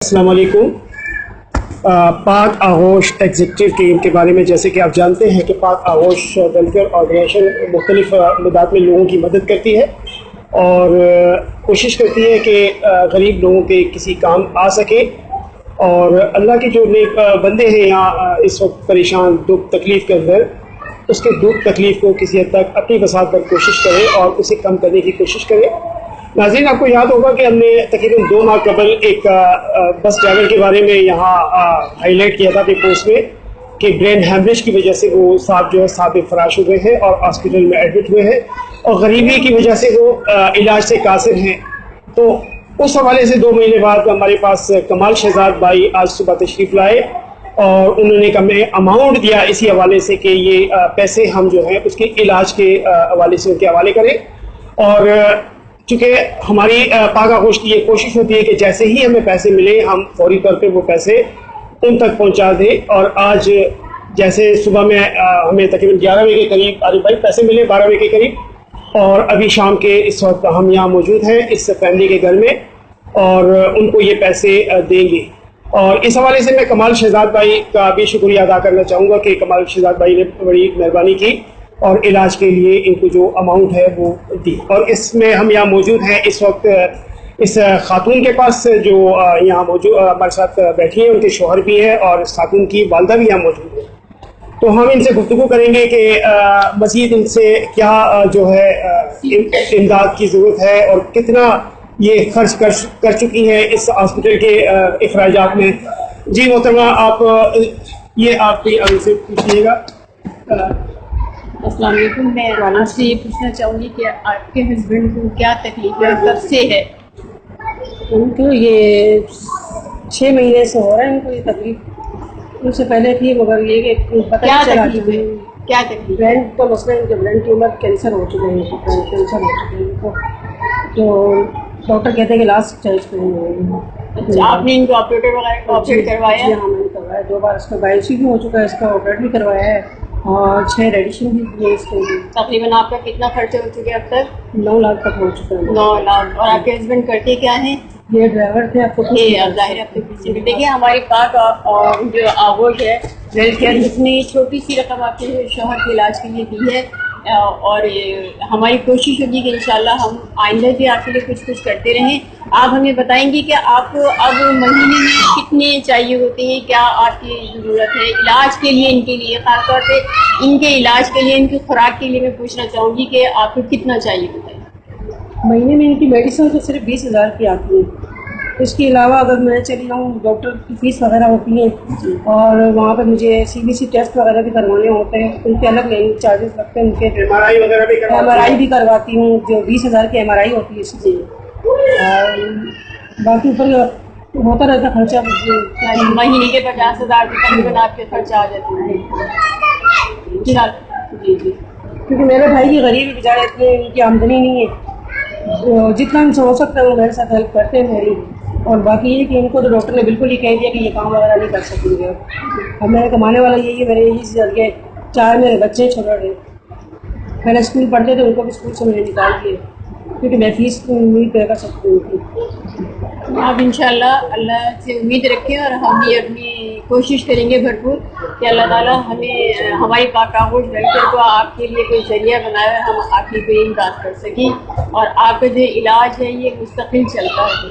अस्सलाम वालेकुम। पाक आगोश एग्जीक्यूटिव टीम के बारे में जैसे कि आप जानते हैं कि पाक आगोश वेलफेयर ऑर्गेनाइजेशन मुख्तलिफ मदाद में लोगों की मदद करती है और कोशिश करती है कि गरीब लोगों के किसी काम आ सके। और अल्लाह के जो नेक बंदे हैं यहाँ इस वक्त परेशान दुख तकलीफ़ के अंदर, उसके दुख तकलीफ़ को किसी हद तक अपनी वसात पर कोशिश करें और उसे कम करने की कोशिश करें। नाज़रीन, आपको याद होगा कि हमने तकरीबन 2 माह कबल एक बस ड्राइवर के बारे में यहाँ हाईलाइट किया था अपनी पोस्ट में कि ब्रेन हैमरेज की वजह से वो साहब जो है साहब फराश हुए हैं और हॉस्पिटल में एडमिट हुए हैं और गरीबी की वजह से वो इलाज से कासिर हैं। तो उस हवाले से 2 महीने बाद हमारे पास कमाल शहजाद भाई आज सुबह तशरीफ़ लाए और उन्होंने हमें अमाउंट दिया इसी हवाले से कि ये पैसे हम जो है उसके इलाज के हवाले से उनके हवाले करें। और चूँकि हमारी पाक आगोश की ये कोशिश होती है कि जैसे ही हमें पैसे मिले हम फौरी तौर पे वो पैसे उन तक पहुंचा दें। और आज जैसे सुबह में हमें तकरीबन 11 बजे के करीब आरिफ भाई पैसे मिले, 12 बजे के करीब, और अभी शाम के इस वक्त हम यहाँ मौजूद हैं इस फैमिली के घर में और उनको ये पैसे देंगे। और इस हवाले से मैं कमाल शहजाद भाई का भी शुक्रिया अदा करना चाहूँगा कि कमाल शहजाद भाई ने बड़ी मेहरबानी की और इलाज के लिए इनको जो अमाउंट है वो दी। और इसमें हम यहाँ मौजूद हैं इस वक्त इस खातून के पास जो यहाँ मौजूद हमारे साथ बैठी हैं, उनके शौहर भी हैं और इस खातून की वालदा भी यहाँ मौजूद है। तो हम इनसे गुफ्तगू करेंगे कि मज़ीद इनसे क्या जो है इमदाद की ज़रूरत है और कितना ये खर्च कर चुकी हैं इस हॉस्पिटल के अखराजात में। जी मोहतरमा, आप ये आप से पूछिएगा। अस्सलाम वालेकुम। मैं आपसे ये पूछना चाहूँगी कि आपके हस्बैंड को क्या तकलीफ है, कब से है? उनको ये 6 महीने से हो रहा है। इनको ये तकलीफ उनसे पहले थी, मगर ये पता क्या नहीं चला। तकलीफ है? क्या तकलीफ? ब्रेन तो मसला इनके ब्रेन ट्यूमर कैंसर हो चुके हैं, ब्रेन कैंसर हो चुके हैं इनको। तो डॉक्टर कहते हैं कि लास्ट स्टेज पे है। अच्छा, आपने इनको ऑपरेटर वगैरह ऑपरेट करवाया? हाँ, मैंने करवाया 2 बार। इसका बायोप्सी भी हो चुका है, इसका ऑपरेट भी करवाया है और 6 रेडिशन भी किए इसके लिए। तकरीबन आपका कितना खर्चा हो चुका है अब तक? 9 लाख तक हो चुका है। 9 लाख। और आपके हस्बैंड करते क्या हैं? ये ड्राइवर थे। आपको ये अब जाहिर है आपके पीछे भी देखिए हमारे पास जो आगोश है वेलफेयर, इसने छोटी सी रकम आपके शौहर के इलाज के लिए दी है और हमारी कोशिश होगी कि इंशाल्लाह हम आइंदा भी आपके लिए कुछ करते रहें। आप हमें बताएंगे कि आपको अब महीने में कितने चाहिए होते हैं, क्या आपकी ज़रूरत है इलाज के लिए, इनके लिए खासतौर पे इनके इलाज के लिए, इनकी खुराक के लिए मैं पूछना चाहूँगी कि आपको कितना चाहिए होता है? महीने में इनकी मेडिसिन तो सिर्फ 20,000 की आती है। इसके अलावा अगर मैं चली जाऊँ, डॉक्टर की फ़ीस वगैरह होती है और वहाँ पर मुझे CBC टेस्ट वगैरह भी करवाने होते हैं, उनके अलग लेने चार्जेस लगते हैं। उनके MRI वगैरह भी MRI भी करवाती हूँ, जो 20,000 की MRI होती है इसकी। और बाकी ऊपर होता रहता खर्चा। महीने के 50,000 तकरीबन आपके खर्चा आ जाते हैं। जी जी, क्योंकि मेरे भाई की गरीबी बेचारे, इतनी उनकी आमदनी नहीं है, जितना हम समझ सकते हैं वो मेरे साथ हेल्प करते हैं मेरी। और बाकी ये कि इनको तो डॉक्टर ने बिल्कुल ही कह दिया कि ये काम वगैरह नहीं कर सकेंगे। अब मेरे कमाने वाला यही है, मेरे यही जरिए 4 मेरे बच्चे छोटे पहले स्कूल पढ़ते थे, उनको भी स्कूल से मैंने निकाल दिए क्योंकि मैं फीस नहीं पे कर सकती उनकी। आप इंशाल्लाह अल्लाह से उम्मीद रखें और हम भी अपनी कोशिश करेंगे भरपूर कि अल्लाह ताला हमें हमारी पाक आगोश वेलफेयर को आपके लिए कोई जरिया बनाए, हम आपकी कोई इमदाद कर सकें और आपका जो इलाज है ये मुस्तकिल चलता है।